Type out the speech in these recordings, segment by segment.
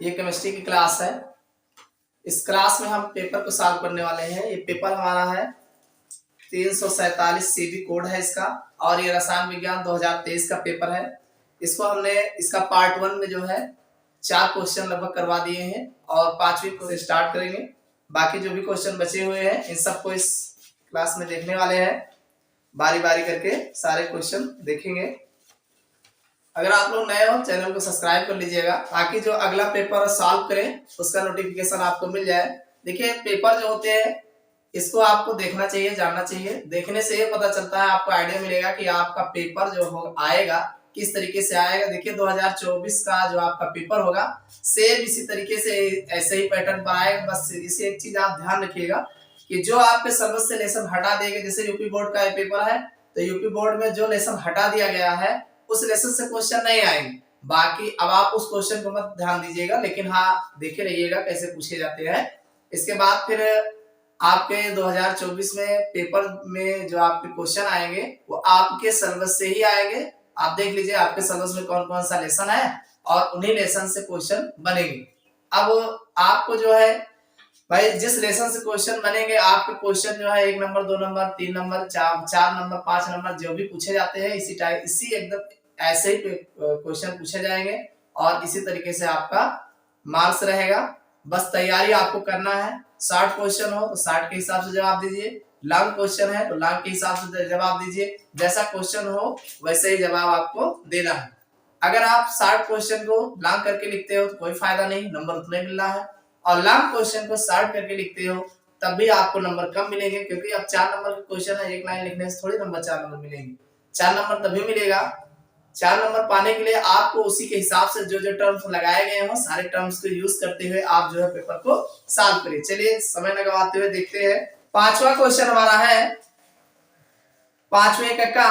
ये केमिस्ट्री की क्लास है। इस क्लास में हम पेपर को सॉल्व करने वाले हैं। ये पेपर हमारा है 347 सीबी कोड है इसका, और ये रसायन विज्ञान 2023 का पेपर है। इसको हमने इसका पार्ट 1 में जो है 4 क्वेश्चन लगभग करवा दिए हैं और 5वीं को स्टार्ट करेंगे। बाकी जो भी क्वेश्चन बचे हुए हैं इन सबको इस क्लास में देखने वाले हैं। बारी बारी करके सारे क्वेश्चन देखेंगे। अगर आप लोग नए हो चैनल को सब्सक्राइब कर लीजिएगा ताकि जो अगला पेपर सॉल्व करें उसका नोटिफिकेशन आपको मिल जाए। देखिए पेपर जो होते हैं इसको आपको देखना चाहिए, जानना चाहिए। देखने से ये पता चलता है, आपको आइडिया मिलेगा कि आपका पेपर जो हो आएगा किस तरीके से आएगा। देखिए 2024 का जो आपका पेपर होगा सेम इसी तरीके से ऐसे ही पैटर्न पर आएगा। बस इसी एक चीज आप ध्यान रखिएगा कि जो आपके सिलेबस से लेसन हटा देंगे, जैसे यूपी बोर्ड का पेपर है तो यूपी बोर्ड में जो लेसन हटा दिया गया है उस लेसन से क्वेश्चन नहीं आएंगे। बाकी अब आप उस क्वेश्चन को मत ध्यान दीजिएगा, लेकिन हाँ देखे रहिएगा कैसे पूछे जाते हैं। इसके बाद फिर आपके 2024 में पेपर में जो आपके क्वेश्चन आएंगे वो आपके सिलेबस से ही आएंगे। आप देख लीजिए आपके सिलेबस में कौन कौन सा लेसन है और उन्हीं लेसन से क्वेश्चन बनेंगे। अब आपको जो है भाई जिस लेसन से क्वेश्चन बनेंगे आपके क्वेश्चन जो है 1 number 2 number 3 number 4 number 5 number जो भी पूछे जाते हैं इसी टाइप इसी एकदम ऐसे ही क्वेश्चन पूछे जाएंगे और इसी तरीके से आपका मार्क्स रहेगा। बस तैयारी आपको करना है। शॉर्ट क्वेश्चन हो तो शॉर्ट के हिसाब से जवाब दीजिए, लॉन्ग क्वेश्चन है तो लॉन्ग के हिसाब से जवाब दीजिए। जैसा क्वेश्चन हो वैसे ही जवाब आपको देना है। अगर आप शॉर्ट क्वेश्चन को लॉन्ग करके लिखते हो तो कोई फायदा नहीं, नंबर उतना ही मिल रहा है। और लॉन्ग क्वेश्चन को शॉर्ट करके लिखते हो तब भी आपको नंबर कम मिलेंगे, क्योंकि अब 4 नंबर का क्वेश्चन है, एक लाइन लिखने से थोड़ी नंबर 4 नंबर मिलेंगे। 4 नंबर तभी मिलेगा। 4 नंबर पाने के लिए आपको उसी के हिसाब से जो जो टर्म्स लगाए गए हो सारे टर्म्स को यूज करते हुए आप जो है पेपर को सॉल्व करिए। चलिए समय न गवाते हुए देखते हैं। 5वां क्वेश्चन हमारा है 5वें का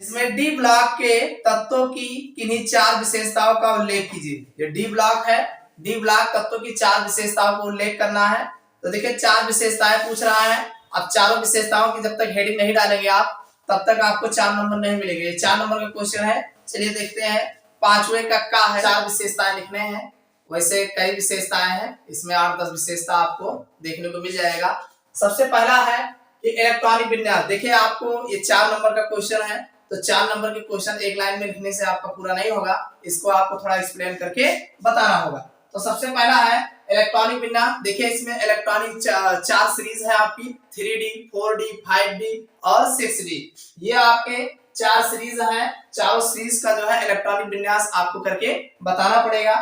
इसमें डी ब्लॉक के तत्वों की किन्हीं 4 विशेषताओं का उल्लेख कीजिए। ये डी ब्लॉक है, डी ब्लॉक तत्वों की 4 विशेषताओं को उल्लेख करना है। तो देखिए 4 विशेषताएं पूछ रहा है। अब चारों विशेषताओं की जब तक हेडिंग नहीं डालेंगे आप तब तक आपको 4 नंबर नहीं मिलेंगे। 4 नंबर का क्वेश्चन है। चलिए देखते हैं। 5वें का है 4 विशेषताएं लिखने हैं। वैसे कई विशेषताएं हैं, इसमें 8-10 विशेषता आपको देखने को मिल जाएगा। सबसे पहला है कि इलेक्ट्रॉनिक विन्यास। देखिए आपको ये 4 नंबर का क्वेश्चन है तो 4 नंबर के क्वेश्चन एक लाइन में लिखने से आपका पूरा नहीं होगा, इसको आपको थोड़ा एक्सप्लेन करके बताना होगा। तो सबसे पहला है इलेक्ट्रॉनिक विन्यास। देखिए इसमें इलेक्ट्रॉनिक 4 सीरीज है आपकी 3D 4D 5D और 6D। ये आपके 4 सीरीज हैं। चारों सीरीज का जो है इलेक्ट्रॉनिक विन्यास आपको करके बताना पड़ेगा।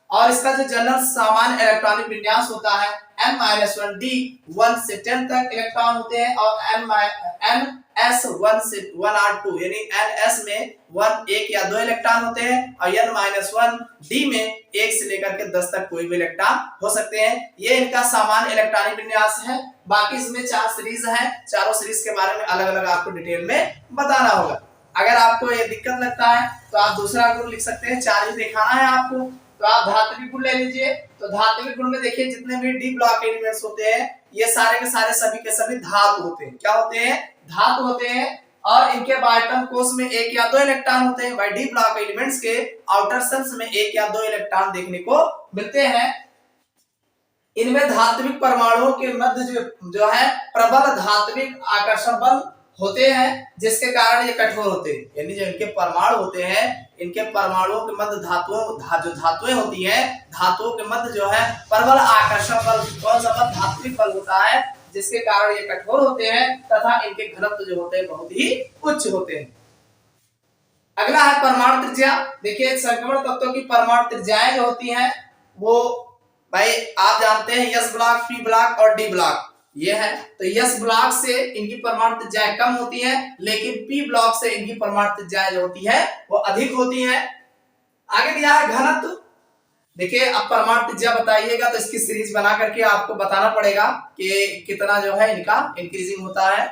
और इसका जो जनरल सामान्य इलेक्ट्रॉनिक विन्यास होता है n-1d 1 से 10 तक इलेक्ट्रॉन होते हैं और ns 1 से 1 और 2 यानी ns में 1 या 2 इलेक्ट्रॉन होते हैं और n-1d में 1 से लेकर के 10 तक कोई भी इलेक्ट्रॉन हो सकते हैं। ये इनका सामान्य इलेक्ट्रॉनिक विन्यास है। बाकी इसमें 4 सीरीज हैं। चारों सीरीज के बारे में अलग अलग आपको डिटेल में बताना होगा। अगर आपको ये दिक्कत लगता है तो आप दूसरा गुण लिख सकते हैं। 4 ही दिखाना है आपको तो आप धात्विक गुण ले लीजिए। तो धात्विक गुण में देखिए जितने भी डी ब्लॉक एलिमेंट्स होते हैं ये सारे के सारे सभी के सभी धातु होते हैं। क्या होते हैं? धातु होते हैं। और इनके बायटम कोष में 1 या 2 इलेक्ट्रॉन होते हैं। भाई डी ब्लॉक एलिमेंट्स के आउटर शेल्स में 1 या 2 इलेक्ट्रॉन देखने को मिलते हैं। इनमें धात्विक परमाणुओं के मध्य जो है प्रबल धात्विक आकर्षण बल होते हैं, जिसके कारण ये कठोर होते हैं। यानी जो इनके परमाणु होते हैं इनके परमाणुओं के मध्य जो धातुएं होती हैं धातुओं के मध्य जो है प्रबल आकर्षण बल कौन सा बल? धात्विक बल होता है, जिसके कारण ये कठोर होते हैं तथा इनके घनत्व जो होते हैं बहुत ही उच्च होते हैं। अगला है परमाणु त्रिज्या। देखिए संक्रमण तत्वों की परमाणु त्रिज्याएं जो होती हैं वो भाई आप जानते हैं एस ब्लॉक, पी ब्लॉक और डी ब्लॉक ये है। तो एस ब्लॉक से इनकी परमाणु त्रिज्याएं कम होती है, लेकिन पी ब्लॉक से इनकी परमाणु त्रिज्याएं जो होती है वो अधिक होती है। आगे दिया है घनत्व। देखिए अब परमाणु त्रिज्या बताइएगा तो इसकी सीरीज बना करके आपको बताना पड़ेगा कि कितना जो है इनका इंक्रीजिंग होता है।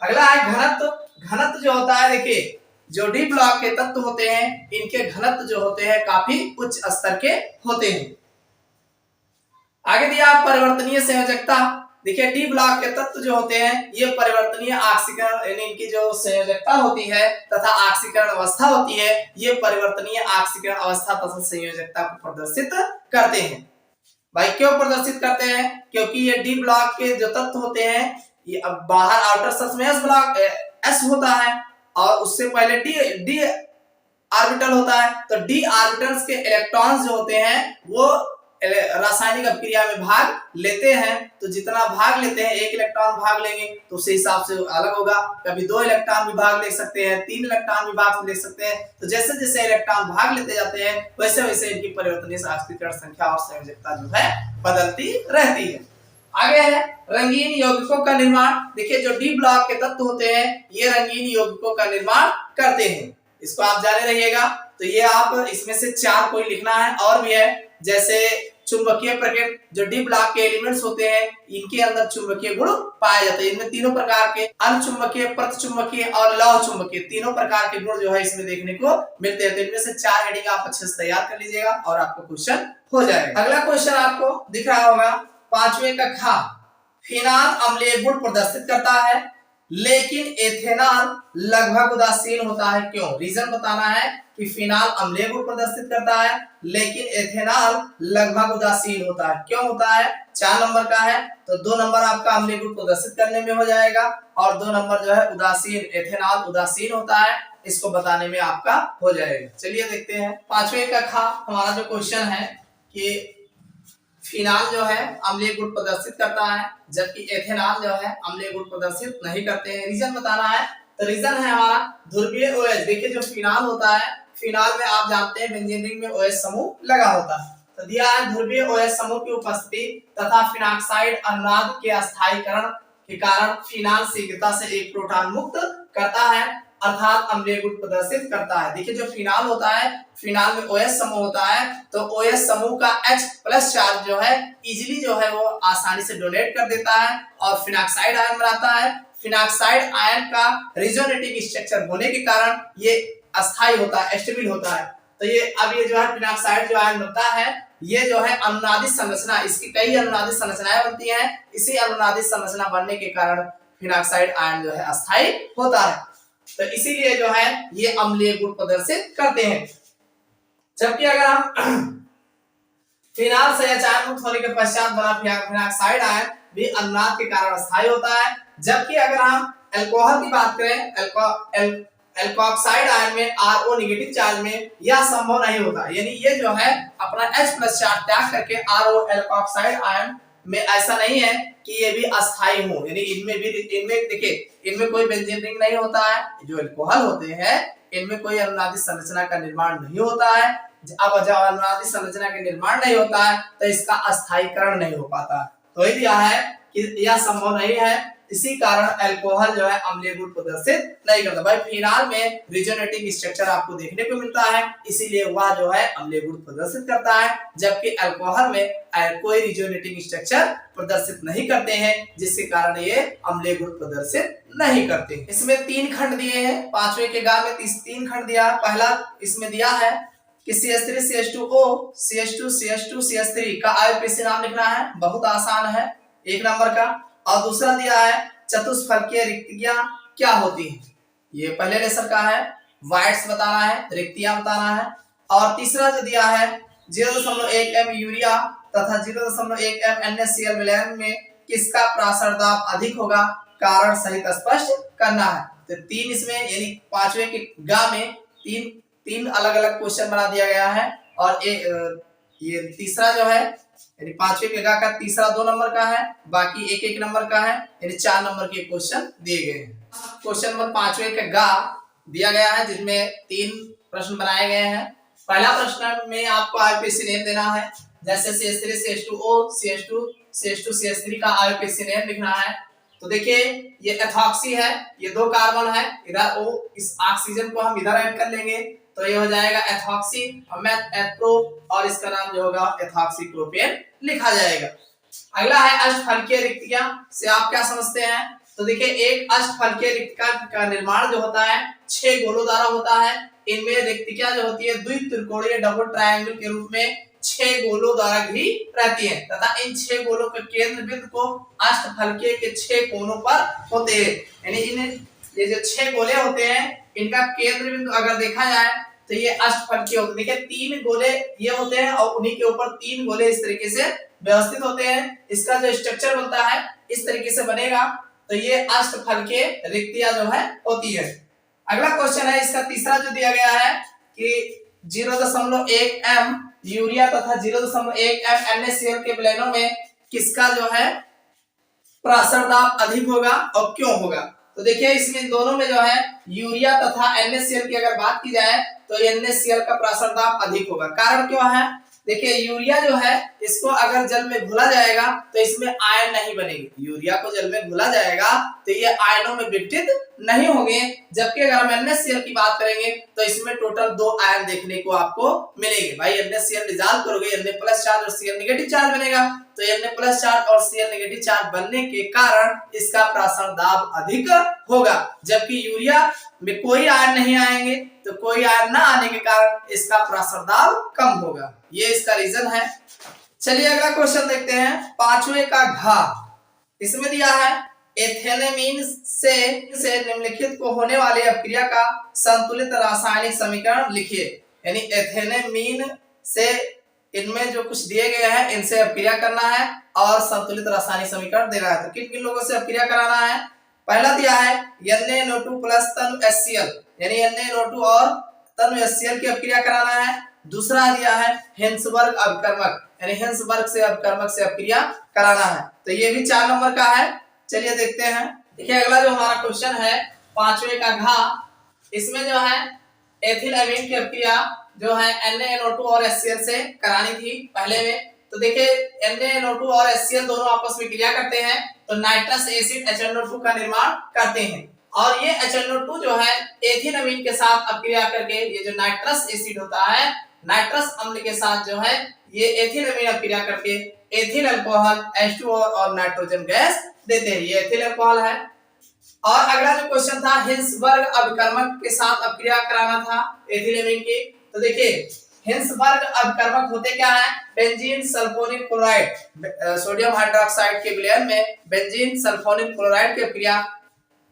अगला है घनत्व। घनत्व जो होता है देखिए जो डी ब्लॉक के तत्व होते हैं इनके घनत्व जो होते हैं काफी उच्च स्तर के होते हैं। आगे दिया परिवर्तनीय संयोजकता। देखिए डी ब्लॉक के तत्व जो होते हैं ये परिवर्तनीय ऑक्सीकरण यानी इनकी जो संयोजकता होती है तथा ऑक्सीकरण अवस्था होती है, ये परिवर्तनीय ऑक्सीकरण अवस्था तथा संयोजकता को प्रदर्शित करते हैं। भाई क्यों प्रदर्शित करते हैं? क्योंकि ये डी ब्लॉक के जो तत्व होते हैं ये अब बाहर आउटर सर्कल में एस ब्लॉक एस होता है और उससे पहले डी ऑर्बिटल होता है, तो डी ऑर्बिटल्स के इलेक्ट्रॉन्स जो होते हैं वो रासायनिक अभिक्रिया में भाग लेते हैं। तो जितना भाग लेते हैं, एक इलेक्ट्रॉन भाग लेंगे तो उस हिसाब से अलग होगा। कभी 2 इलेक्ट्रॉन भी भाग ले सकते हैं, 3 इलेक्ट्रॉन भी भाग ले सकते हैं। तो जैसे जैसे इलेक्ट्रॉन भाग लेते जाते हैं वैसे वैसे इनकी परिवर्तनीय ऑक्सीकरण संख्या और संयोजकता जो है बदलती रहती है। आगे है रंगीन यौगिकों का निर्माण। देखिए जो डी ब्लॉक के तत्व होते हैं ये रंगीन यौगिकों का निर्माण करते हैं, इसको आप जाने रहिएगा। तो ये आप इसमें से 4 कोई लिखना है, और भी है जैसे चुंबकीय प्रकृति। जो डी ब्लॉक के एलिमेंट्स होते हैं इनके अंदर चुंबकीय गुण पाए जाते हैं। इनमें तीनों प्रकार के अर्धचुंबकीय, प्रति और लौह चुंबकीय तीनों प्रकार के गुण जो है इसमें देखने को मिलते हैं। तो इनमें से 4 हेडिंग आप अच्छे से तैयार कर लीजिएगा और आपको क्वेश्चन हो जाएगा। अगला क्वेश्चन आपको दिख रहा होगा 5वें का खा, फिनाल अम्लीय गुण प्रदर्शित करता है लेकिन एथेनॉल लगभग उदासीन होता है, क्यों? रीजन बताना है कि फिनाल अम्लीय गुण प्रदर्शित करता है लेकिन एथेनॉल लगभग उदासीन होता है, क्यों होता है? 4 नंबर का है तो 2 नंबर आपका अम्लीय गुण प्रदर्शित करने में हो जाएगा और 2 नंबर जो है उदासीन, एथेनॉल उदासीन होता है, इसको बताने में आपका हो जाएगा। चलिए देखते हैं 5वें का खा। हमारा जो क्वेश्चन है कि फिनाल जो है अम्लीय गुण प्रदर्शित करता है जबकि एथेनॉल जो है अम्लीय गुण प्रदर्शित नहीं करते हैं। रीजन बताना है, तो रीजन है हमारा ध्रुवीय OH। देखिए जो फिनाल होता है, फिनाल में आप जानते हैं बेंजीन रिंग में OH समूह लगा होता है, तो दिया है ध्रुवीय OH समूह की उपस्थिति तथा फिनॉक्साइड अनुनाद के अस्थायीकरण के कारण फिनाल शीघ्रता से एक प्रोटॉन मुक्त करता है अर्थात अम्लीय गुण प्रदर्शित करता है। देखिए जो फिनाल होता है, फिनाल में OH समूह होता है, तो OH समूह का H+ चार्ज जो है इजीली जो है वो आसानी से डोनेट कर देता है और फिनॉक्साइड आयन बनाता है। फिनॉक्साइड आयन का रिजोनेटिव स्ट्रक्चर होने के कारण ये अस्थायी होता है, स्टेबल होता है। तो ये अब ये जो है फिनॉक्साइड जो आयन बनता है ये जो है अनुनादित संरचना, इसकी कई अनुनादित संरचनाएं बनती हैं। इसी अनुनादित संरचना बनने के कारण फिनॉक्साइड आयन जो है अस्थायी होता है, तो इसीलिए जो है ये अम्लीय गुण प्रदर्शित करते हैं। जबकि अगर हम फिनाल से चयन मुक्त होने के पश्चात बना फिनॉक्साइड आयन भी अनुनाद के कारण अस्थायी होता है। जबकि अगर हम अल्कोहल की बात करें, एल्कोक्साइड आयन में RO नेगेटिव चार्ज में यह संभव नहीं होता, यानी ये जो है अपना H+ चार्ज त्याग करके RO एल्कोक्साइड आयन में ऐसा नहीं है कि ये भी अस्थायी हो, यानी इनमें देखिए इनमें कोई बेंजीन रिंग नहीं होता है। जो अल्कोहल होते हैं इनमें कोई अनुनादित संरचना का निर्माण नहीं होता है। अब जब अनुनादित संरचना का निर्माण नहीं होता है तो इसका अस्थायीकरण नहीं हो पाता, तो ये दिया है कि यह संभव नहीं है, इसी कारण अल्कोहल जो है अम्लीय गुण प्रदर्शित नहीं करता। भाई फिनाल में रिजोनेटिव स्ट्रक्चर आपको देखने को मिलता है, इसीलिए वह जो है अम्लीय गुण प्रदर्शित करता है, जबकि अल्कोहल में कोई रिजोनेटिव स्ट्रक्चर प्रदर्शित नहीं करते हैं, जिसके कारण ये अम्लीय गुण प्रदर्शित नहीं करते। इसमें 3 खंड दिए हैं, 5वें के गा में 3 खंड दिया। पहला इसमें दिया है कि CH3 CH2O CH2 CH2 CH3 का IUPAC नाम लिखना है, बहुत आसान है 1 नंबर का। और दूसरा दिया है चतुष्फलकीय रिक्तियां क्या होती हैं, ये पहले लेसन का है, वाइट्स बताना है, रिक्तियां बताना है। और तीसरा जो दिया है 0.1 m यूरिया तथा 0.1 m NaCl विलयन में किसका प्रासरण दाब अधिक होगा, कारण सहित स्पष्ट करना है। तो 3 इसमें यानी 5वें के गा में तीन अलग अलग क्वेश्चन बना दिया गया है और ये तीसरा जो है यानी 5वें के गा का तीसरा 2 नंबर का है, बाकी 1-1 नंबर का है, यानी 4 नंबर के क्वेश्चन दिए गए हैं। क्वेश्चन नंबर 5वें का गा दिया गया है जिसमें 3 प्रश्न बनाए गए हैं। पहला प्रश्न में आपको IUPAC नेम देना है, जैसे CH3 CH2O CH2 CH3 का IUPAC नेम लिखना है। तो देखिए ये एथॉक्सी है, ये 2 कार्बन है, इधर O, इस ऑक्सीजन को हम इधर ऐड कर लेंगे तो ये हो जाएगा एथॉक्सी और इसका नाम जो होगा एथॉक्सी प्रोपेन लिखा जाएगा। अगला है अष्टफलकीय रिक्तियां से आप क्या समझते हैं, तो देखिए एक अष्टफलकीय रिक्तिका का निर्माण जो होता है 6 गोलों द्वारा होता है। इनमें रिक्तियां जो होती है द्वित्रिकोणीय डबल ट्रायंगल के रूप में 6 गोलों द्वारा घिरी रहती है तथा इन 6 गोलों के केंद्र बिंदु को अष्टफलकीय के 6 कोनों पर होते हैं। यानी इन ये जो 6 गोले होते हैं इनका केंद्र बिंदु अगर देखा जाए तो ये अष्टफलकीय होते हैं। देखिए 3 गोले ये होते हैं और उन्हीं के ऊपर 3 गोले इस तरीके से व्यवस्थित होते हैं। इसका जो स्ट्रक्चर बनता है इस तरीके से बनेगा, तो ये अष्टफलकीय रिक्तियां जो है होती है। अगला क्वेश्चन है इसका तीसरा जो दिया गया है कि 0.1 m यूरिया तथा 0.1 m NaCl के विलयनों में किसका जो है प्रासर दाब अधिक होगा और क्यों होगा। तो देखिए इसमें दोनों में जो है यूरिया तथा NaCl की अगर बात की जाए तो NaCl का प्रासर दाब अधिक होगा। कारण क्यों है, देखिए यूरिया जो है इसको अगर जल में घुला जाएगा तो इसमें आयन नहीं बनेंगे। यूरिया को जल में घुला जाएगा तो ये आयनों में विघटित नहीं होंगे, जबकि अगर हम NaCl की बात करेंगे तो इसमें टोटल 2 आयन देखने को आपको मिलेंगे। भाई NaCl डिसॉल्व करोगे Na प्लस चार्ज और Cl नेगेटिव चार्ज बनेगा, तो Na प्लस चार्ज और Cl नेगेटिव चार्ज बनने के कारण इसका प्रासर दाब अधिक होगा। जबकि यूरिया में कोई आयन नहीं आएंगे, तो कोई आयन ना आने के कारण इसका प्रासर दाब कम होगा। ये इसका रीजन है। चलिए अगला क्वेश्चन देखते हैं, पांचवें का घ। इसमें दिया है एथेनेमीन से निम्नलिखित को होने वाली अपक्रिया का संतुलित रासायनिक समीकरण लिखिए। यानी एथेनेमीन से इनमें जो कुछ दिए गए हैं इनसे अपक्रिया करना है और संतुलित रासायनिक समीकरण देना है। तो किन किन लोगों से अपक्रिया कराना है। पहला दिया है NaNO2 प्लस तनु HCl, यानी NaNO2 और तनु HCl की अपक्रिया कराना है। दूसरा दिया है हिंसबर्ग अपकर्मक, यानी हिंसबर्ग से अपकर्मक से अपक्रिया कराना है। तो ये भी 4 नंबर का है। चलिए देखते हैं। देखिए अगला जो हमारा क्वेश्चन है पांचवें का घ, इसमें जो है एथिल अमीन की अपक्रिया जो है NaNO2 और HCl से करानी थी पहले में। तो देखिए NaNO2 और HCl दोनों आपस में क्रिया करते हैं तो नाइट्रस एसिड HNO2 का निर्माण करते हैं, और ये HNO2 जो है एथिल अमीन के साथ अपक्रिया करके ये जो नाइट्रस एसिड होता है नाइट्रस अम्ल के साथ जो है ये एथिल अमीन अपक्रिया करके एथिल अल्कोहल H2O और नाइट्रोजन गैस देते हैं। ये एथिल अल्कोहल है। और अगला जो क्वेश्चन था हिंसबर्ग अभिकर्मक के साथ अपक्रिया कराना था एथिल अमीन की। तो देखिए हिंसबर्ग अभिकर्मक होते क्या है, benzene sulphonic chloride, sodium hydroxide के विलयन में बेंजीन सल्फोनिक क्लोराइड की अपक्रिया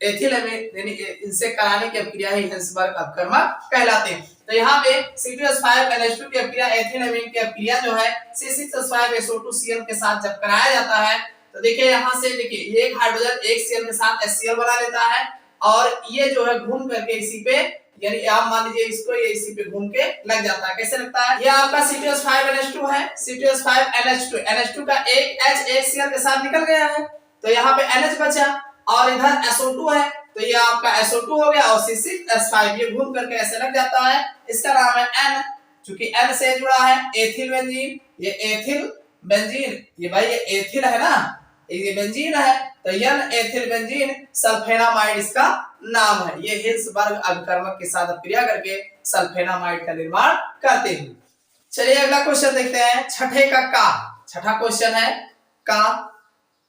एथिल अमीन यानी इनसे कराने की अपक्रिया ही हिंसबर्ग अपकर्मक कहलाते हैं। तो यहाँ पे C2H5NH2 की अपक्रिया एथिल अमीन की अपक्रिया जो है C6H5SO2Cl के साथ जब कराया जाता है तो देखिए यहाँ से देखिए एक हाइड्रोजन एक Cl के साथ HCl बना लेता है, और ये जो है घूम करके इसी पे यानी आप मान लीजिए इसको ये इसी पे घूम के लग जाता है। कैसे लगता है, ये आपका C2H5NH2 है, C2H5NH2 NH2 का एक H एक Cl के साथ निकल गया है तो यहाँ पे NH बचा, और इधर SO2 है तो ये आपका SO2 हो गया और C6H5 ये घूम करके ऐसे लग जाता है। इसका नाम है N, क्योंकि N से जुड़ा है एथिल बेंजीन, ये एथिल बेंजीन, ये भाई ये एथिल है ना, ये बेंजीन है तो N एथिल बेंजीन सल्फेनामाइड इसका नाम है। ये हिंसबर्ग अभिकर्मक के साथ अपक्रिया करके सल्फेनामाइड का निर्माण करते हैं। चलिए अगला क्वेश्चन देखते हैं, छठे का का। छठा क्वेश्चन है का,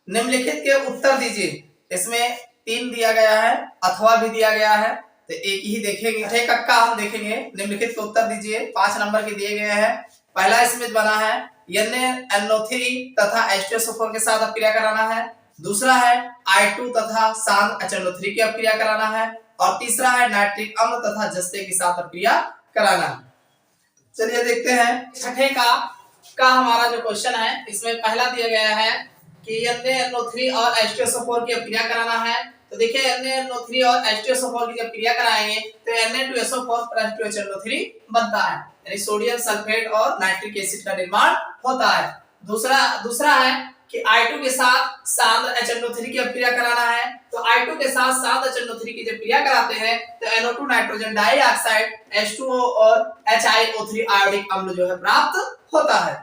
निम्नलिखित के उत्तर दीजिए। इसमें 3 दिया गया है अथवा भी दिया गया है, तो एक ही देखेंगे। छठे का का हम देखेंगे, निम्नलिखित के उत्तर दीजिए। 5 नंबर के दिए गए हैं। पहला इसमें बना है NaNO3 तथा H2SO4 के साथ अपक्रिया कराना है। दूसरा है I2 तथा सांद्र HNO3 की अपक्रिया कराना है, और तीसरा है नाइट्रिक अम्ल तथा जस्ते के साथ अपक्रिया कराना है। चलिए देखते हैं छठे का हमारा जो क्वेश्चन है इसमें पहला दिया गया है कि NaNO3 और H2SO4 की अपक्रिया कराना है। तो देखिए NaNO3 और H2SO4 की जब क्रिया कराएंगे तो Na2SO4 प्लस 2HNO3 बनता है, यानी सोडियम सल्फेट और नाइट्रिक एसिड का निर्माण होता है। दूसरा है कि I2 के साथ सांद्र HNO3 की अपक्रिया कराना है। तो I2 के साथ सांद्र HNO3 की जब क्रिया कराते हैं तो NO2 नाइट्रोजन डाइऑक्साइड H2O और HiO3 आयोडिक अम्ल जो है प्राप्त होता है।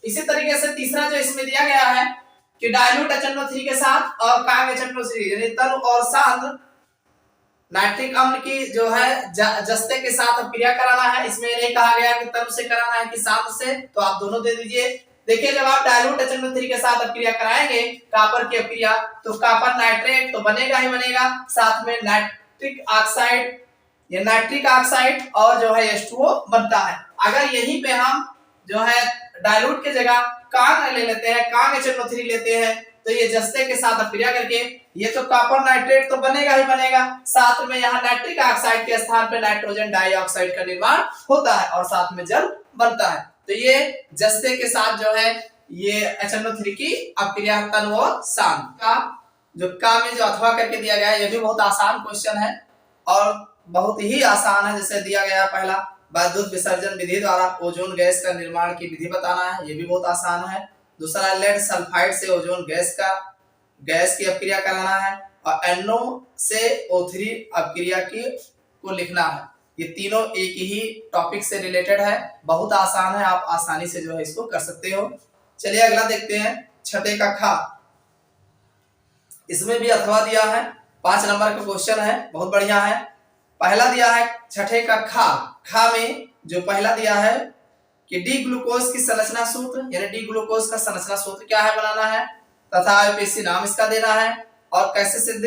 इसी तरीके से तीसरा जो इसमें दिया गया है कि डाइल्यूट HNO3 के साथ और कांग HNO3 यानी तनु और सांद्र नाइट्रिक अम्ल की जो है जस्ते के साथ अपक्रिया कराना है। इसमें नहीं कहा गया कि तनु से कराना है कि सांद्र से, तो आप दोनों दे दीजिए। देखिए जब आप डाइल्यूट HNO3 के साथ अपक्रिया कराएंगे कॉपर की अपक्रिया तो कॉपर नाइट्रेट तो बनेगा ही बनेगा, साथ में नाइट्रिक ऑक्साइड या नाइट्रिक ऑक्साइड और जो है H2O बनता है। अगर यहीं पे हम जो है डाइल्यूट की जगह कांग ले लेते हैं, कांग HNO3 लेते हैं, तो ये जस्ते के साथ अपक्रिया करके ये तो कॉपर नाइट्रेट तो बनेगा ही बनेगा, साथ में यहाँ नाइट्रिक ऑक्साइड के स्थान पे नाइट्रोजन डाइऑक्साइड का निर्माण होता है और साथ में जल बनता है। तो ये जस्ते के साथ जो है ये HNO3 की अपक्रिया तन और शान का जो का में जो अथवा करके दिया गया है, ये भी बहुत आसान क्वेश्चन है और बहुत ही आसान है। जैसे दिया गया पहला विद्युत विसर्जन विधि द्वारा ओजोन गैस का निर्माण की विधि बताना है, ये भी बहुत आसान है। दूसरा लेड सल्फाइड से ओजोन गैस की अपक्रिया कराना है और NO से O3 अपक्रिया की को लिखना है। ये तीनों एक ही टॉपिक से रिलेटेड है, बहुत आसान है, आप आसानी से जो है इसको कर सकते हो। चलिए अगला देखते हैं, छठे का खा। इसमें भी अथवा दिया है, 5 नंबर का क्वेश्चन है, बहुत बढ़िया है। पहला दिया है छठे का खा। खा में जो पहला दिया है कि डी ग्लूकोज की संरचना सूत्र, यानी डी ग्लूकोज का संरचना सूत्र क्या है बनाना है तथा आईयूपीएसी नाम इसका देना है और कैसे सिद्ध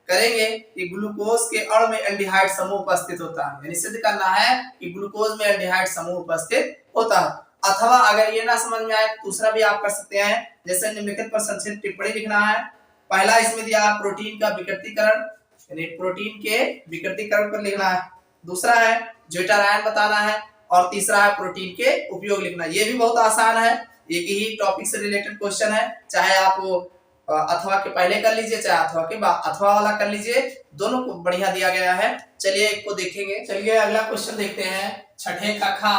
करेंगे कि ग्लूकोज के अणु में एल्डिहाइड समूह उपस्थित होता है, यानी सिद्ध करना है कि ग्लूकोज में एल्डिहाइड समूह उपस्थित होता है। अथवा अगर ये ना समझ में आए दूसरा भी आप कर सकते हैं, जैसे निम्नलिखित पर संक्षिप्त टिप्पणी लिखना है। पहला इसमें दिया प्रोटीन का विकृतीकरण, यानी प्रोटीन के विकृतीकरण पर लिखना है। दूसरा है ज्वेटर आयन बताना है और तीसरा है प्रोटीन के उपयोग लिखना। ये भी बहुत आसान है, एक ही टॉपिक से रिलेटेड क्वेश्चन है, चाहे आप वो अथवा के पहले कर लीजिए चाहे अथवा के बाद अथवा वाला कर लीजिए, दोनों को बढ़िया दिया गया है। चलिए एक को देखेंगे। चलिए अगला क्वेश्चन देखते हैं, छठे का खा।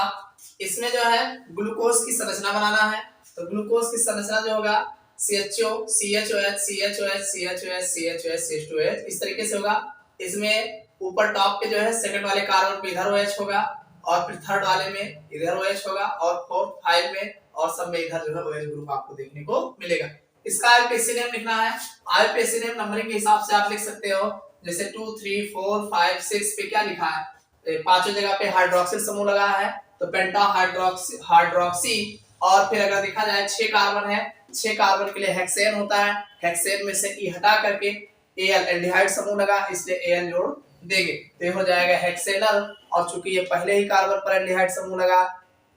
इसमें जो है ग्लूकोज की संरचना बनाना है, तो ग्लूकोज की संरचना जो होगा CHO CHOH CHOH CHOH CHOH CH2H इस तरीके से होगा। इसमें ऊपर टॉप पे जो है सेकंड वाले कार्बन पे इधर OH होगा और फिर थर्ड वाले में इधर OH होगा और फोर्थ 5 में और सब में इधर जो है OH ग्रुप आपको देखने को मिलेगा। इसका आईयूपीएसी नेम लिखना है। आईयूपीएसी नेम नंबरिंग के हिसाब से आप लिख सकते हो, जैसे 2 3 4 5 6 पे क्या लिखा है, तो पांचों जगह पे हाइड्रोक्सिल समूह लगा है तो पेंटा हाइड्रोक्सी और फिर अगर देखा जाए 6 कार्बन है, 6 कार्बन के लिए हेक्सेन होता है, हेक्सेन में से ई हटा करके Al एल्डिहाइड समूह लगा इसलिए Al जोड़ देंगे तो ये हो जाएगा हेक्सेनल, और चूंकि ये पहले ही कार्बन पर एल्डिहाइड समूह लगा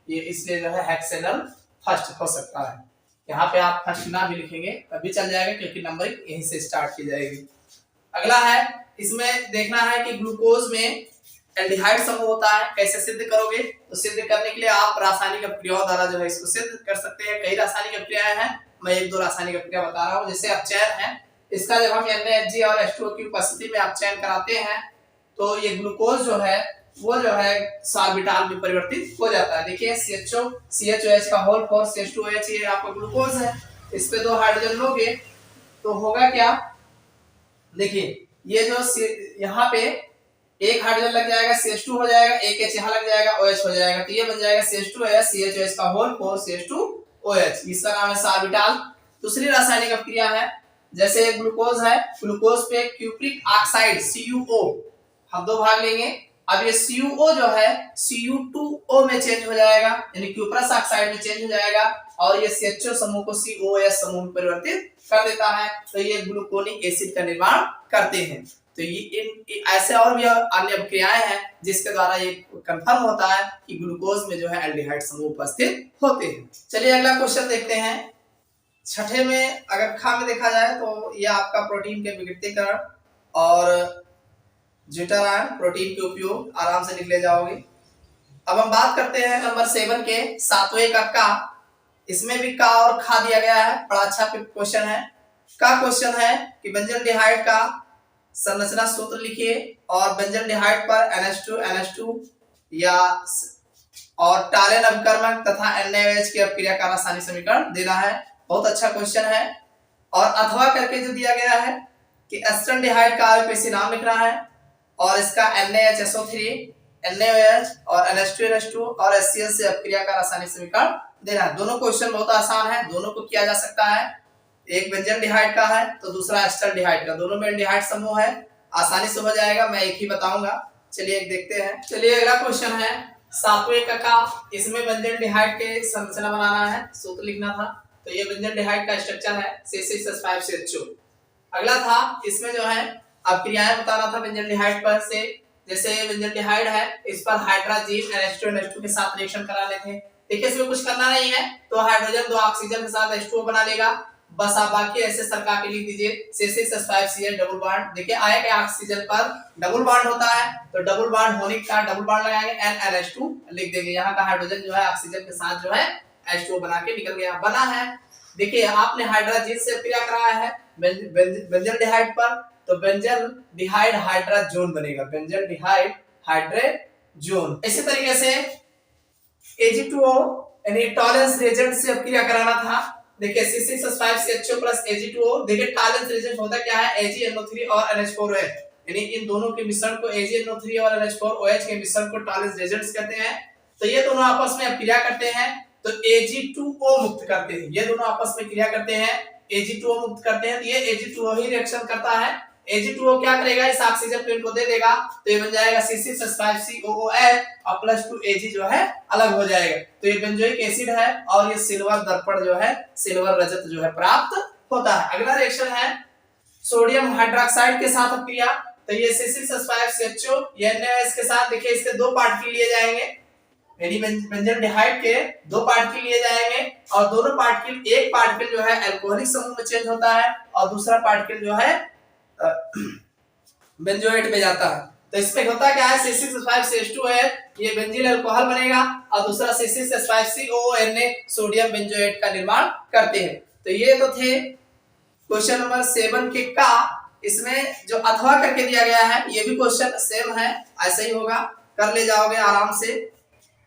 ये इसलिए जो है हेक्सेनल फर्स्ट हो सकता है। यहाँ पे आप फर्स्ट ना भी लिखेंगे तभी चल जाएगा क्योंकि नंबरिंग यहीं से स्टार्ट की जाएगी। अगला है, इसमें देखना है कि ग्लूकोज में एल्डिहाइड समूह होता है, कैसे सिद्ध करोगे, तो सिद्ध करने के लिए आप रासायनिक अपक्रियाओं द्वारा जो है इसको सिद्ध कर सकते हैं। कई रासायनिक अपक्रियाएं हैं, मैं एक दो रासायनिक अपक्रिया बता रहा हूँ। जैसे अपचयन है, इसका जब हम NaHG और H2O की उपस्थिति में अपचयन कराते हैं तो ये ग्लूकोज जो है वो जो है सॉर्बिटाल में परिवर्तित हो जाता है। देखिए CHO CHOH का होल फोर CH2OH ये आपका ग्लूकोज है, इस पे 2 हाइड्रोजन लोगे तो होगा क्या, देखिए ये जो यहाँ पे एक हाइड्रोजन लग जाएगा CH2 हो जाएगा, एक H यहाँ लग जाएगा OH हो जाएगा, तो ये बन जाएगा CH2OH CHOH का होल फोर CH2OH, इसका नाम है सॉर्बिटाल। दूसरी रासायनिक अपक्रिया है, जैसे ग्लूकोज है, ग्लूकोज पे क्यूप्रिक ऑक्साइड CuO हम 2 भाग लेंगे। अब ये CuO जो है Cu2O में चेंज हो जाएगा, यानी क्यूप्रस ऑक्साइड में चेंज हो जाएगा और ये CHO समूह को COOH समूह में परिवर्तित कर देता है, तो ये ग्लूकोनिक एसिड का निर्माण करते हैं। तो ये ऐसे और भी अन्य अपक्रियाएं हैं जिसके द्वारा ये कंफर्म होता है कि ग्लूकोज में जो है एल्डिहाइड समूह उपस्थित होते हैं। चलिए अगला क्वेश्चन देखते हैं। छठे में अगर खा में देखा जाए तो ये आपका प्रोटीन के विकृतीकरण और ज्वेटर आयन प्रोटीन के उपयोग आराम से लिख ले जाओगे। अब हम बात करते हैं नंबर 7 के 7वें का। इसमें भी का और खा दिया गया है, बड़ा अच्छा क्वेश्चन है। का क्वेश्चन है कि बेंजलडिहाइड का संरचना सूत्र लिखिए और बेंजलडिहाइड पर NH2 या और टालेन अभिकर्मक तथा NaOH की अपक्रिया का रासायनिक समीकरण देना है। बहुत अच्छा क्वेश्चन है। और अथवा करके जो दिया गया है कि एस्टल्डिहाइड का आईयूपीएसी नाम लिखना है और इसका NaHSO3 NaOH और NH2NH2 और HCl से अपक्रिया का रासायनिक समीकरण देना है। दोनों क्वेश्चन बहुत आसान है, दोनों को किया जा सकता है। एक बेंजलडिहाइड का है तो दूसरा एस्टल्डिहाइड का, दोनों में एल्डिहाइड समूह है, आसानी से हो जाएगा, मैं एक ही बताऊंगा। चलिए एक देखते हैं। चलिए अगला क्वेश्चन है 7वें का। इसमें बेंजलडिहाइड के संरचना बनाना है, सूत्र लिखना था, तो ये बेंजलडिहाइड का स्ट्रक्चर है C6H5CHO। अगला था इसमें जो है अपक्रियाएं बताना था बेंजलडिहाइड पर से, जैसे बेंजलडिहाइड है इस पर हाइड्रोजन NH2NH2 के साथ रिएक्शन करा लेते हैं, देखिए इसमें कुछ करना नहीं है, तो हाइड्रोजन 2 ऑक्सीजन के साथ H2O बना लेगा, बस आप बाकी ऐसे सरका के लिख दीजिए C6H5Cl डबल बॉन्ड। देखिए आया कि ऑक्सीजन पर डबल बॉन्ड होता है, तो डबल बॉन्ड होने का डबल बॉन्ड लगाएंगे NNH2 लिख देंगे, यहाँ का हाइड्रोजन जो है ऑक्सीजन के साथ जो है H2O बना के निकल गया, बना है। देखिए आपने हाइड्रोजन से क्रिया कराया है बेंजल्डिहाइड पर, तो बेंजल्डिहाइड हाइड्रोजन बनेगा, बेंजल्डिहाइड हाइड्रोजन। इसी तरीके से Ag2O यानी टॉलेंस रिएजेंट से क्रिया कराना था। देखिए C6H5CHO प्लस Ag2O, देखिए टॉलेंस रिएजेंट होता क्या है, AgNO3 और NH4OH, यानी इन दोनों के मिश्रण को AgNO3 और NH4OH के मिश्रण को टॉलेंस रिएजेंट्स कहते हैं। तो ये दोनों आपस में क्रिया करते हैं तो Ag2O मुक्त करते हैं, ये दोनों आपस में क्रिया करते हैं, Ag2O मुक्त करते हैं, तो ये Ag2O ही रिएक्शन करता है। Ag2O क्या करेगा, इस ऑक्सीजन को इनको दे देगा, तो ये बन जाएगा C6H5COOH और प्लस 2 Ag जो है अलग हो जाएगा, तो ये बेंजोइक एसिड है और ये सिल्वर दर्पण जो है, सिल्वर रजत जो है प्राप्त होता है। अगला रिएक्शन है सोडियम हाइड्रोक्साइड के साथ क्रिया, तो ये C6H5CHO ये NaOH के साथ, देखिए इसके दो पार्टिकल लिए जाएंगे, यानी बेंजल्डिहाइड के दो पार्टिकल लिए जाएंगे और दोनों पार्टिकल, एक पार्टिकल जो है अल्कोहलिक समूह में चेंज होता है और दूसरा पार्टिकल जो है बेंजोएट में जाता है। तो इसमें होता क्या है, C6H5CH2 है, ये बेंजील अल्कोहल बनेगा और दूसरा C6H5COOH ने सोडियम बेंजोएट का निर्माण करते हैं। तो ये तो थे क्वेश्चन नंबर 7 के का, इसमें जो अथवा करके दिया गया है ये भी क्वेश्चन सेम है, ऐसा ही होगा, कर ले जाओगे आराम से।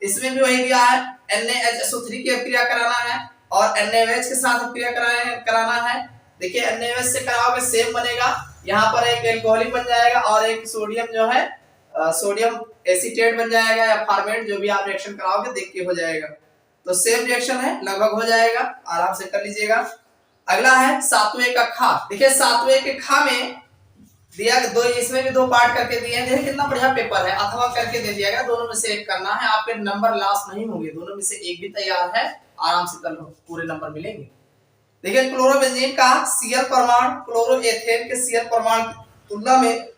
इसमें भी वही दिया है, NaHSO3 की अभिक्रिया कराना है और NaOH के साथ अभिक्रिया कराना है। देखिए NaOH से कराओगे सेम बनेगा, यहाँ पर एक एल्कोहलिक बन जाएगा और एक सोडियम जो है सोडियम एसीटेट बन जाएगा या फॉर्मेट, जो भी आप रिएक्शन कराओगे देख के हो जाएगा, तो सेम रिएक्शन है, लगभग हो जाएगा, आराम से कर लीजिएगा। अगला है 7वें का खा। देखिए 7वें के खा में दिया दो, इसमें भी दो पार्ट करके दिए हैं, देखिए कितना बढ़िया पेपर है, अथवा करके दे दिया गया, दोनों में से एक करना है, आपके नंबर लॉस नहीं होंगे, दोनों में से एक भी तैयार है, आराम से कर लो, पूरे नंबर मिलेंगे। देखिए क्लोरोबेंजीन का Cl परमाणु क्लोरोएथेन के Cl परमाणु की तुलना में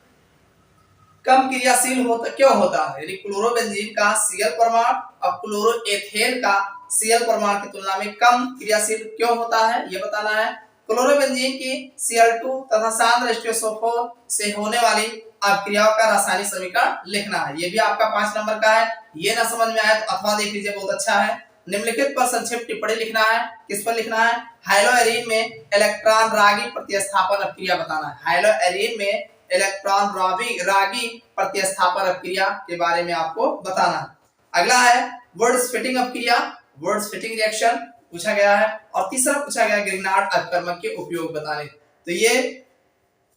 कम क्रियाशील होता क्यों होता है, यानी क्लोरोबेंजीन का Cl परमाणु और क्लोरोएथेन का Cl परमाणु की तुलना में कम क्रियाशील क्यों होता है, ये बताना है। क्लोरोबेंजीन की Cl2 तथा सांद्र H2SO4 से होने वाली अभिक्रियाओं का रासायनिक समीकरण लिखना है, ये भी आपका 5 नंबर का है। ये ना समझ में आए तो अथवा देख लीजिए, बहुत अच्छा है। निम्नलिखित पर संक्षिप्त टिप्पणी लिखना है, किस पर लिखना है, हाइलोएरिन में इलेक्ट्रॉन रागी प्रतिस्थापन अभिक्रिया बताना है, हाइलोएरिन में इलेक्ट्रॉन रागी प्रतिस्थापन अभिक्रिया के बारे में आपको बताना है। अगला है वुड्स फिटिंग अभिक्रिया, वुड्स फिटिंग रिएक्शन पूछा गया है, और तीसरा पूछा गया ग्रिग्नार्ड अपकर्मक के उपयोग बताने। तो ये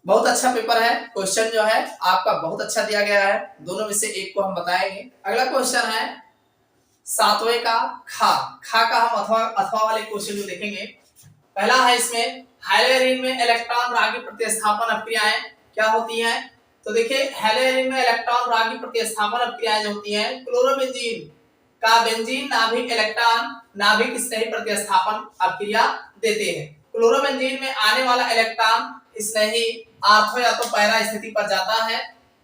बहुत अच्छा पेपर है, क्वेश्चन जो है आपका बहुत अच्छा दिया गया है, दोनों में से एक को हम बताएंगे। अगला क्वेश्चन है 7वें का खा का हम अथवा वाले क्वेश्चन जो देखेंगे। पहला है इसमें हाइलोएरिन में इलेक्ट्रॉन रागी प्रतिस्थापन अभिक्रियाएं क्या होती हैं, तो देखिए हाइलोएरिन में इलेक्ट्रॉन रागी प्रतिस्थापन अभिक्रियाएं जो होती हैं, क्लोरोबेंजीन का बेंजीन नाभिक इलेक्ट्रॉन नाभिक स्नेही प्रतिस्थापन अभिक्रिया देते हैं। क्लोरोबेंजीन में आने वाला इलेक्ट्रॉन स्नेही आर्थो या तो पैरा स्थिति पर जाता है,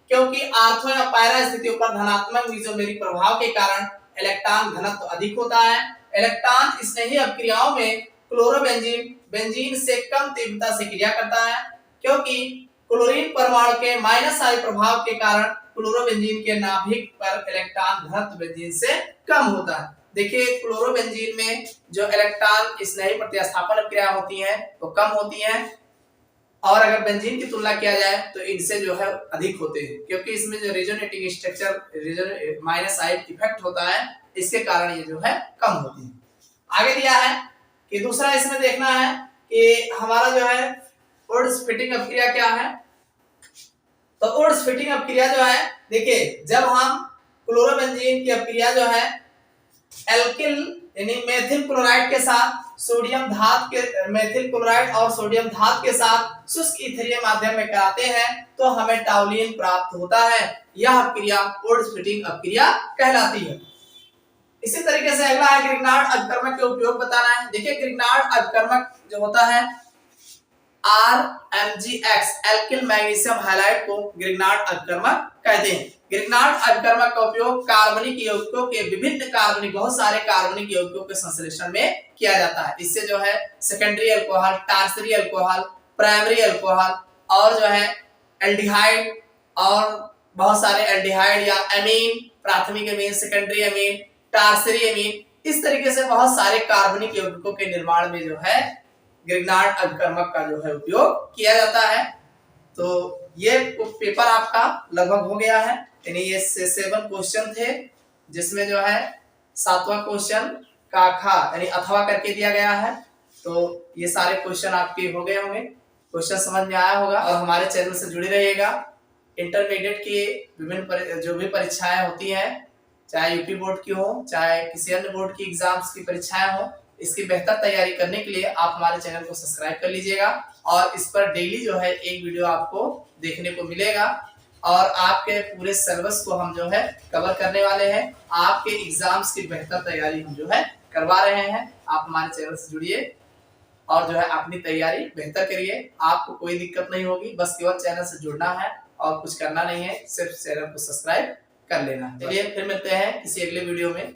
क्योंकि आर्थो या पैरा स्थितियों पर धनात्मक मेसोमेरिक प्रभाव के कारण इलेक्ट्रॉन घनत्व अधिक होता है। इलेक्ट्रॉन स्नेही अभिक्रियाओं में क्लोरोबेंजीन बेंजीन से कम तीव्रता से क्रिया करता है, क्योंकि क्लोरीन परमाणु के माइनस आई प्रभाव के कारण क्लोरोबेंजीन के नाभिक पर इलेक्ट्रॉन घनत्व बेंजीन से कम होता है। देखिए क्लोरोबेंजीन में जो इलेक्ट्रॉन स्नेही प्रतिस्थापन अभिक्रिया होती हैं वो कम होती हैं, और अगर बेंजीन की तुलना किया जाए तो इनसे जो है अधिक होते हैं, क्योंकि इसमें जो resonating structure minus I effect होता है, इसके कारण ये जो है कम होती है। आगे दिया है कि दूसरा इसमें देखना है कि हमारा जो है वुड्स फिटिंग अभिक्रिया क्या है, तो वुड्स फिटिंग अभिक्रिया जो है, देखिए जब हम क्लोरोबेंजीन की अभिक्रिया जो है एल्किल यानी मेथिल क्लोराइड के साथ सोडियम धात के मेथिल क्लोराइड और सोडियम धात के साथ शुष्क ईथरीय माध्यम में कराते हैं तो हमें टाउलिन प्राप्त होता है, यह अभिक्रिया वुड्स फिटिंग अभिक्रिया कहलाती है। इसी तरीके से अगला है ग्रिग्नार्ड अभिकर्मक के उपयोग बताना है। देखिए ग्रिग्नार्ड अभिकर्मक जो होता है RMgX एल्किल मैग्नीशियम हाइलाइड को ग्रिग्नार्ड अभिकर्मक कहते हैं। ग्रिग्नार्ड अभिकर्मक का उपयोग कार्बनिक यौगिकों के विभिन्न कार्बनिक बहुत सारे कार्बनिक यौगिकों के संश्लेषण में किया जाता है। इससे जो है secondary alcohol, tertiary alcohol, primary alcohol और जो है एल्डिहाइड और बहुत सारे एल्डिहाइड या अमीन, प्राथमिक अमीन, सेकेंडरी अमीन, टर्शियरी अमीन, इस तरीके से बहुत सारे कार्बनिक यौगिकों के निर्माण में जो है ग्रिग्नार्ड अभिकर्मक का जो है उपयोग किया जाता है। तो ये पेपर आपका लगभग हो गया है, यानी ये 7 क्वेश्चन थे, जिसमें जो है 7वां क्वेश्चन का खा यानी अथवा करके दिया गया है। तो ये सारे क्वेश्चन आपके हो गए होंगे, क्वेश्चन समझ में आया होगा। और हमारे चैनल से जुड़े रहिएगा। इंटरमीडिएट की विभिन्न जो भी परीक्षाएं होती हैं, चाहे यूपी बोर्ड की हो, चाहे किसी अन्य बोर्ड की एग्जाम्स की परीक्षाएं हो, इसकी बेहतर तैयारी करने के लिए आप हमारे चैनल को सब्सक्राइब कर लीजिएगा। और इस पर डेली जो है एक वीडियो आपको देखने को मिलेगा और आपके पूरे सिलेबस को हम जो है कवर करने वाले हैं। आपके एग्जाम्स की बेहतर तैयारी हम जो है करवा रहे हैं। आप हमारे चैनल से जुड़िए और जो है अपनी तैयारी बेहतर करिए। आपको कोई दिक्कत नहीं होगी, बस केवल चैनल से जुड़ना है और कुछ करना नहीं है, सिर्फ चैनल को सब्सक्राइब कर लेना है। चलिए फिर मिलते हैं किसी अगले वीडियो में।